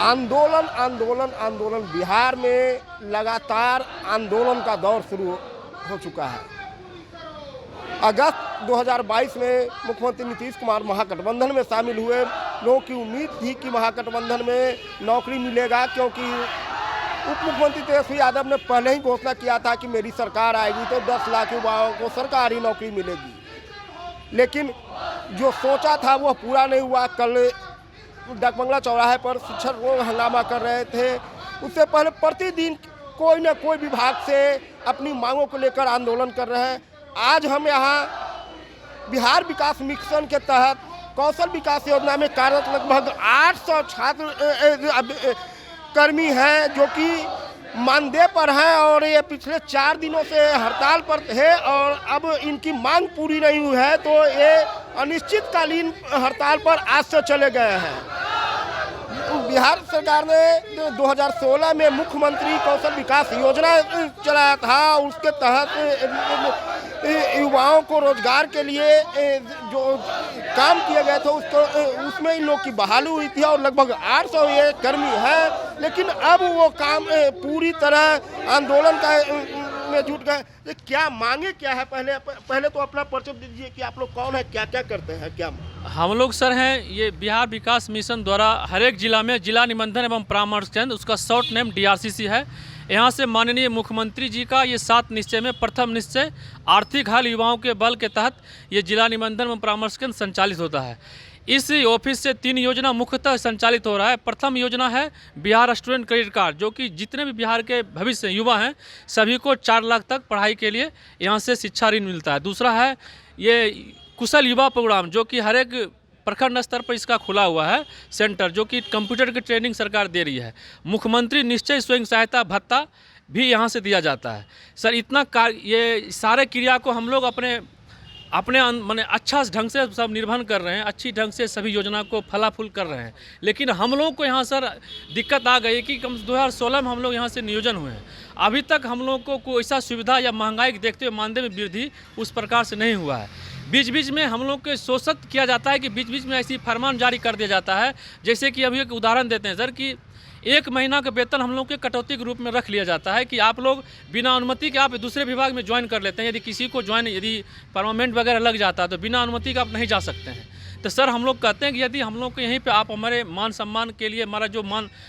आंदोलन आंदोलन आंदोलन बिहार में लगातार आंदोलन का दौर शुरू हो चुका है। अगस्त 2022 में मुख्यमंत्री नीतीश कुमार महागठबंधन में शामिल हुए। लोगों की उम्मीद थी कि महागठबंधन में नौकरी मिलेगा, क्योंकि उप मुख्यमंत्री तेजस्वी यादव ने पहले ही घोषणा किया था कि मेरी सरकार आएगी तो 10 लाख युवाओं को सरकारी नौकरी मिलेगी। लेकिन जो सोचा था वो पूरा नहीं हुआ। कल डाकबंगला चौराहे पर शिक्षक लोग हंगामा कर रहे थे। उससे पहले प्रतिदिन कोई न कोई विभाग से अपनी मांगों को लेकर आंदोलन कर रहे हैं। आज हम यहाँ बिहार विकास मिशन के तहत कौशल विकास योजना में कार्यरत लगभग 800 छात्र कर्मी हैं जो कि मानदेय पर हैं और ये पिछले 4 दिनों से हड़ताल पर थे और अब इनकी मांग पूरी नहीं हुई है तो ये अनिश्चितकालीन हड़ताल पर आज से चले गए हैं। बिहार सरकार ने 2016 में मुख्यमंत्री कौशल विकास योजना चलाया था। उसके तहत युवाओं को रोजगार के लिए जो काम किए गए थे उसमें इन लोग की बहाली हुई थी और लगभग 800 ये कर्मी हैं। लेकिन अब वो काम पूरी तरह आंदोलन का में जुट गए। क्या मांगे क्या है? पहले तो अपना परिचय दीजिए कि आप लोग कौन है, क्या क्या करते हैं, क्या? हम लोग सर हैं ये बिहार विकास मिशन द्वारा हर एक जिला में जिला निबंधन एवं परामर्श केंद्र, उसका शॉर्ट नेम DRCC है। यहाँ से माननीय मुख्यमंत्री जी का ये 7 निश्चय में प्रथम निश्चय आर्थिक हल युवाओं के बल के तहत ये जिला निबंधन एवं परामर्श केंद्र संचालित होता है। इस ऑफिस से 3 योजना मुख्यतः संचालित हो रहा है। प्रथम योजना है बिहार स्टूडेंट क्रेडिट कार्ड, जो कि जितने भी बिहार के भविष्य युवा हैं सभी को 4 लाख तक पढ़ाई के लिए यहाँ से शिक्षा ऋण मिलता है। दूसरा है ये कुशल युवा प्रोग्राम, जो कि हर एक प्रखंड स्तर पर इसका खुला हुआ है सेंटर, जो कि कंप्यूटर की ट्रेनिंग सरकार दे रही है। मुख्यमंत्री निश्चय स्वयं सहायता भत्ता भी यहाँ से दिया जाता है। सर इतना ये सारे क्रिया को हम लोग अपने माने अच्छा ढंग से सब निर्वहन कर रहे हैं, अच्छी ढंग से सभी योजना को फलाफूल कर रहे हैं। लेकिन हम लोग को यहाँ सर दिक्कत आ गई कि 2016 में हम लोग यहाँ से नियोजन हुए हैं। अभी तक हम लोग को कोई ऐसा सुविधा या महंगाई के देखते हुए मानदेय में वृद्धि उस प्रकार से नहीं हुआ है। बीच बीच में हम लोग को शोषित किया जाता है कि बीच बीच में ऐसी फरमान जारी कर दिया जाता है। जैसे कि अभी एक उदाहरण देते हैं सर कि 1 महीना का वेतन हम लोग के कटौती के रूप में रख लिया जाता है कि आप लोग बिना अनुमति के आप दूसरे विभाग में ज्वाइन कर लेते हैं। यदि किसी को यदि परमानेंट वगैरह लग जाता है तो बिना अनुमति का आप नहीं जा सकते हैं। तो सर हम लोग कहते हैं कि यदि हम लोग को यहीं पे आप हमारे मान सम्मान के लिए हमारा जो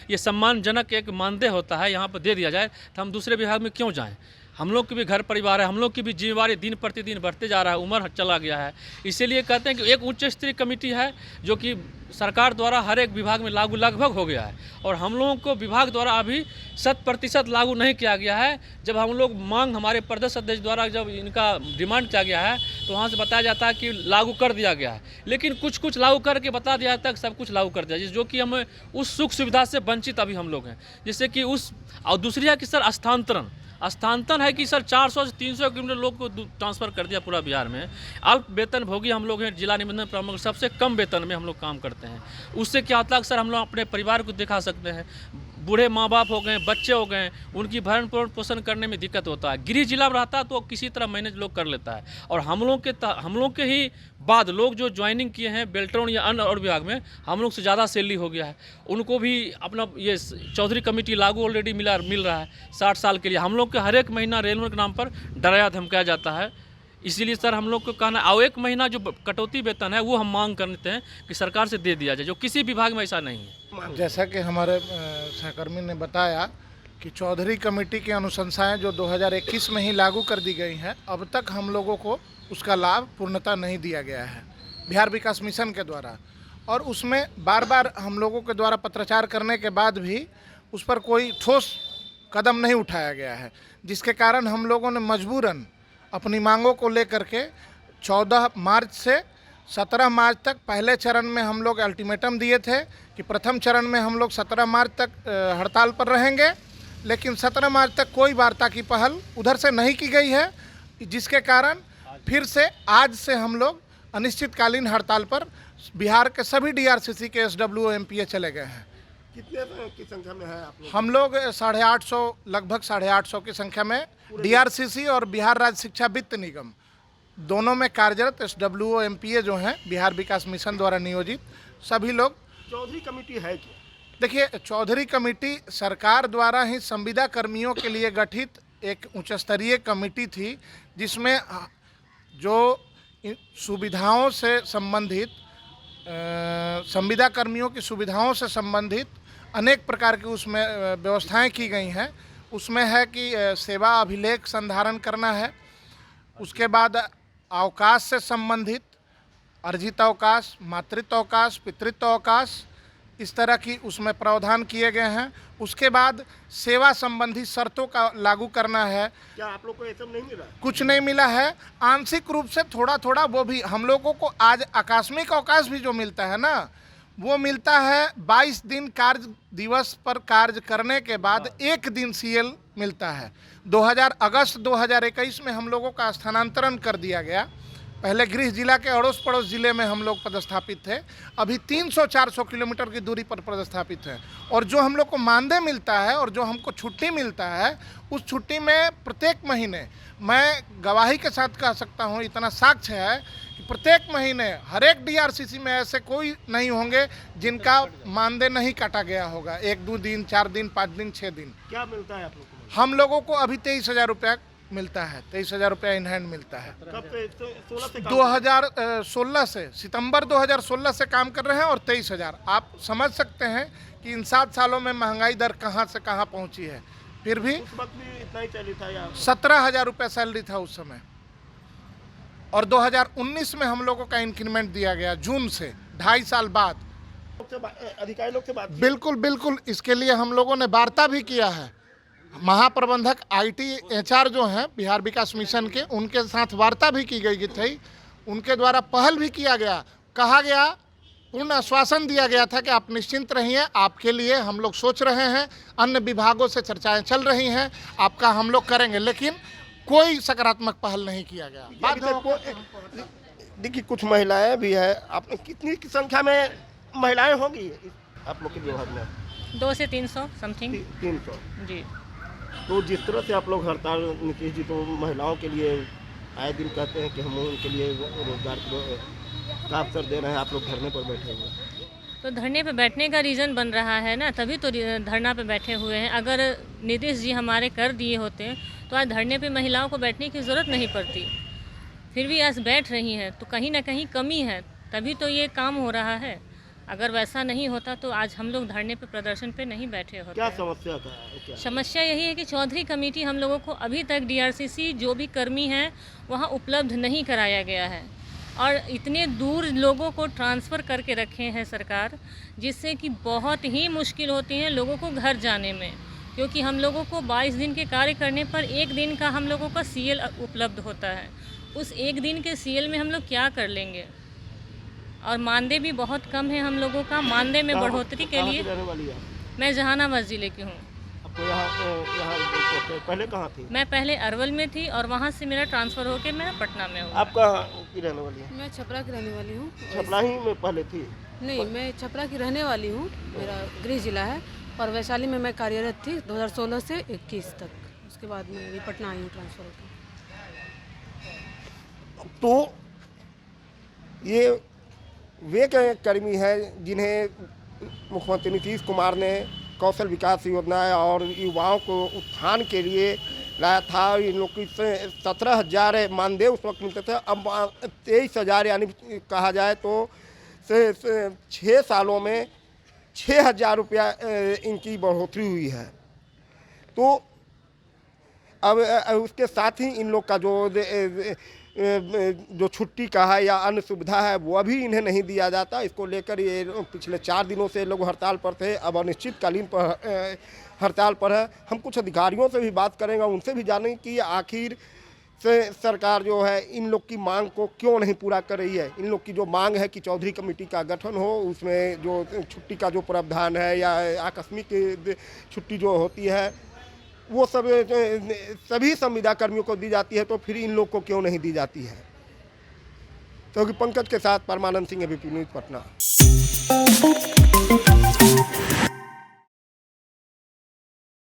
ये सम्मानजनक एक मानदेय होता है यहाँ पर दे दिया जाए तो हम दूसरे विभाग में क्यों जाएँ? हम लोग की भी घर परिवार है, हम लोग की भी जिम्मेवारी दिन प्रतिदिन बढ़ते जा रहा है, उम्र चला गया है। इसीलिए कहते हैं कि एक उच्च स्तरीय कमेटी है जो कि सरकार द्वारा हर एक विभाग में लागू लगभग हो गया है और हम लोगों को विभाग द्वारा अभी 100% लागू नहीं किया गया है। जब हम लोग मांग हमारे प्रदेश अध्यक्ष द्वारा जब इनका डिमांड किया गया है तो वहाँ से बताया जाता है कि लागू कर दिया गया है, लेकिन कुछ लागू करके बता दिया तक सब कुछ लागू कर दिया, जो कि हमें उस सुख सुविधा से वंचित अभी हम लोग हैं। जैसे कि और दूसरी है कि सर स्थानांतरण है कि सर 400 से 300 किलोमीटर लोग को ट्रांसफ़र कर दिया पूरा बिहार में। अल्प वेतन भोगी हम लोग हैं, जिला निबंधन प्रमुख सबसे कम वेतन में हम लोग काम करते हैं। उससे क्या होता है सर हम लोग अपने परिवार को दिखा सकते हैं। बूढ़े माँ बाप हो गए, बच्चे हो गए, उनकी भरण पोषण करने में दिक्कत होता है। गृह जिला में रहता है तो किसी तरह मैनेज लोग कर लेता है। और हम लोग के ही बाद लोग जो ज्वाइनिंग किए हैं बेल्ट्रॉन या अन्य और विभाग में हम लोग से ज़्यादा सैलरी हो गया है, उनको भी अपना ये चौधरी कमेटी लागू ऑलरेडी मिल रहा है 60 साल के लिए। हम लोग के हर एक महीना रेलवे के नाम पर डराया धमकाया जाता है। इसीलिए सर हम लोग को कहना और 1 महीना जो कटौती वेतन है वो हम मांग करते हैं कि सरकार से दे दिया जाए, जो किसी विभाग में ऐसा नहीं है। जैसा कि हमारे सहकर्मी ने बताया कि चौधरी कमेटी की अनुशंसाएं जो 2021 में ही लागू कर दी गई हैं, अब तक हम लोगों को उसका लाभ पूर्णतः नहीं दिया गया है बिहार विकास मिशन के द्वारा। और उसमें बार बार हम लोगों के द्वारा पत्राचार करने के बाद भी उस पर कोई ठोस कदम नहीं उठाया गया है, जिसके कारण हम लोगों ने मजबूरन अपनी मांगों को लेकर के 14 मार्च से 17 मार्च तक पहले चरण में हम लोग अल्टीमेटम दिए थे कि प्रथम चरण में हम लोग 17 मार्च तक हड़ताल पर रहेंगे, लेकिन 17 मार्च तक कोई वार्ता की पहल उधर से नहीं की गई है, जिसके कारण फिर से आज से हम लोग अनिश्चितकालीन हड़ताल पर बिहार के सभी DRCC के SWO MPA चले गए हैं। कितने की संख्या में है आप लोग? हम लोग 850 लगभग 850 की संख्या में DRCC और बिहार राज्य शिक्षा वित्त निगम दोनों में कार्यरत SWO MPA जो हैं बिहार विकास मिशन द्वारा नियोजित सभी लोग। चौधरी कमेटी है क्या? देखिए, चौधरी कमेटी सरकार द्वारा ही संविदा कर्मियों के लिए गठित एक उच्च स्तरीय कमेटी थी, जिसमें जो सुविधाओं से संबंधित संविदा कर्मियों की सुविधाओं से संबंधित अनेक प्रकार की उसमें व्यवस्थाएं की गई हैं। उसमें है कि सेवा अभिलेख संधारण करना है, उसके बाद अवकाश से संबंधित अर्जित अवकाश, मातृत्व अवकाश, पितृत्व अवकाश, इस तरह की उसमें प्रावधान किए गए हैं। उसके बाद सेवा संबंधी शर्तों का लागू करना है। क्या आप लोग को ये सब नहीं मिला? कुछ नहीं मिला है, आंशिक रूप से थोड़ा थोड़ा वो भी हम लोगों को आज आकस्मिक अवकाश भी जो मिलता है ना, वो मिलता है 22 दिन कार्य दिवस पर कार्य करने के बाद 1 दिन सीएल मिलता है। अगस्त 2021 में हम लोगों का स्थानांतरण कर दिया गया। पहले गृह जिला के अड़ोस पड़ोस जिले में हम लोग पदस्थापित थे, अभी 300-400 किलोमीटर की दूरी पर पदस्थापित हैं। और जो हम लोग को मानदेय मिलता है और जो हमको छुट्टी मिलता है, उस छुट्टी में प्रत्येक महीने, मैं गवाही के साथ कह सकता हूँ, इतना साक्ष्य है कि प्रत्येक महीने हर एक डीआरसीसी में ऐसे कोई नहीं होंगे जिनका मानदेय नहीं काटा गया होगा। 1-2 दिन, 4 दिन, 5 दिन, 6 दिन। क्या मिलता है आप लोग को? हम लोगों को अभी 23,000 रुपया मिलता है, 23,000 रुपया इन हैंड मिलता है। कब से? 16 से? 2016 से, सितंबर 2016 से काम कर रहे हैं और 23,000। आप समझ सकते हैं कि इन 7 सालों में महंगाई दर कहां से कहां पहुंची है। फिर भी उस वक्त भी इतना ही चली था या? 17,000 रुपया सैलरी था उस समय। और 2019 में हम लोगों का इंक्रीमेंट दिया गया जून से, 2.5 साल बाद। अधिकारी लोग से बात की? बिल्कुल बिल्कुल, इसके लिए हम लोगों ने वार्ता भी किया है। महाप्रबंधक आईटी एचआर जो हैं बिहार विकास मिशन के, उनके साथ वार्ता भी की गई थी। उनके द्वारा पहल भी किया गया, कहा गया, पूर्ण आश्वासन दिया गया था कि आप निश्चिंत रहिए, आपके लिए हम लोग सोच रहे हैं, अन्य विभागों से चर्चाएं चल रही हैं, आपका हम लोग करेंगे। लेकिन कोई सकारात्मक पहल नहीं किया गया। देखिए, कुछ महिलाएं भी है, आपने कितनी की संख्या में महिलाएं होंगी आप लोग के विभाग में? 200 से 300 समथिंग। 300 जी। तो जिस तरह से आप लोग हड़ताल, नीतीश जी तो महिलाओं के लिए आए दिन कहते हैं कि हम उनके लिए रोजगार का अवसर दे रहे हैं, आप लोग धरने पर बैठे हुए हैं। तो धरने पे बैठने का रीज़न बन रहा है ना, तभी तो धरना पे बैठे हुए हैं। अगर नीतीश जी हमारे कर दिए होते तो आज धरने पे महिलाओं को बैठने की ज़रूरत नहीं पड़ती। फिर भी आज बैठ रही हैं, तो कहीं ना कहीं कमी है, तभी तो ये काम हो रहा है। अगर वैसा नहीं होता तो आज हम लोग धरने पे, प्रदर्शन पे नहीं बैठे होते। क्या समस्या का क्या? समस्या यही है कि चौधरी कमेटी हम लोगों को अभी तक डीआरसीसी जो भी कर्मी हैं वहाँ उपलब्ध नहीं कराया गया है, और इतने दूर लोगों को ट्रांसफ़र करके रखे हैं सरकार, जिससे कि बहुत ही मुश्किल होती है लोगों को घर जाने में। क्योंकि हम लोगों को 22 दिन के कार्य करने पर 1 दिन का हम लोगों का सीएल उपलब्ध होता है। उस 1 दिन के सीएल में हम लोग क्या कर लेंगे? और मानदेय भी बहुत कम है हम लोगों का। मानदेय में बढ़ोतरी के लिए। रहने वाली है? मैं जहानाबाद ज़िले की हूँ। आपको यहाँ पहले कहाँ थी? मैं पहले अरवल में थी और वहाँ से मेरा ट्रांसफ़र होकर मैं पटना में हूँ। आप कहाँ की रहने वाली है? मैं छपरा की रहने वाली हूँ। छपरा ही में पहले थी? नहीं, मैं छपरा की रहने वाली हूँ, मेरा गृह जिला है। और वैशाली में मैं कार्यरत थी 2016 से 21 तक। उसके बाद मैं अभी पटना आई हूँ ट्रांसफ़र होकर। तो ये वे कर्मी हैं जिन्हें मुख्यमंत्री नीतीश कुमार ने कौशल विकास योजना और युवाओं को उत्थान के लिए लाया था। इन लोग की 17,000 मानदेय उस वक्त मिलते थे, अब 23,000, यानी कहा जाए तो 6 सालों में 6,000 रुपया इनकी बढ़ोतरी हुई है। तो अब उसके साथ ही इन लोग का जो छुट्टी का है या अन्य सुविधा है वो अभी इन्हें नहीं दिया जाता। इसको लेकर ये पिछले 4 दिनों से लोग हड़ताल पर थे, अब अनिश्चितकालीन पर हड़ताल पर है। हम कुछ अधिकारियों से भी बात करेंगे, उनसे भी जानेंगे कि आखिर से सरकार जो है इन लोग की मांग को क्यों नहीं पूरा कर रही है। इन लोग की जो मांग है कि चौधरी कमेटी का गठन हो, उसमें जो छुट्टी का जो प्रावधान है या आकस्मिक छुट्टी जो होती है वो सभी संविदा कर्मियों को दी जाती है, तो फिर इन लोग को क्यों नहीं दी जाती है। तो पंकज के साथ परमानंद सिंह, एबीपी न्यूज़, पटना।